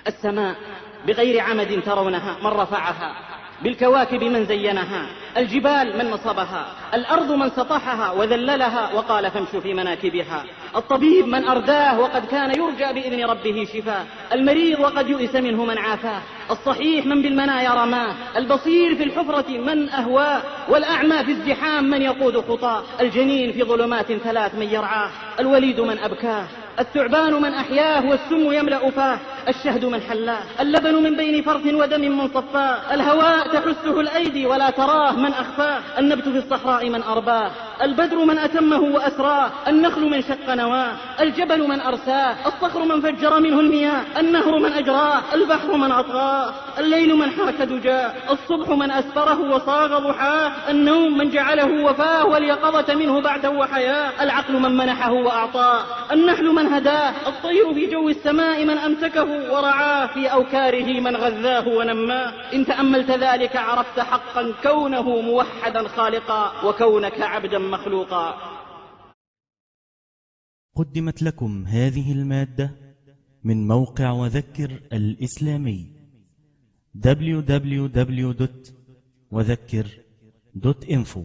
السماء بغير عمد ترونها من رفعها، بالكواكب من زينها، الجبال من نصبها، الأرض من سطحها وذللها وقال فامشوا في مناكبها، الطبيب من أرداه وقد كان يرجى بإذن ربه شفاه، المريض وقد يئس منه من عافاه، الصحيح من بالمنايا رماه، البصير في الحفرة من أهواه، والأعمى في الزحام من يقود خطاه، الجنين في ظلمات ثلاث من يرعاه، الوليد من أبكاه، الثعبان من أحياه والسم يملأ فاه، الشهد من حلاه، اللبن من بين فرث ودم من صفاه، الهواء تحسه الأيدي ولا تراه من أخفاه، النبت في الصحراء من أرباه، البدر من أتمه وأسراه، النخل من شق نواه، الجبل من أرساه، الصخر من فجر منه المياه، النهر من أجراه، البحر من أطغاه، الليل من حرك دجاه، الصبح من أسفره وصاغ ضحاه، النوم من جعله وفاه واليقظة منه بعثا وحياه، العقل من منحه وأعطاه، النحل من هداه، الطير في جو السماء من أمسكه ورعاه، في أوكاره من غذاه ونماه. إن تأملت ذلك عرفت حقا كونه موحدا خالقا وكونك عبدا مخلوقا. قدمت لكم هذه المادة من موقع وذكر الإسلامي www.وذكر.info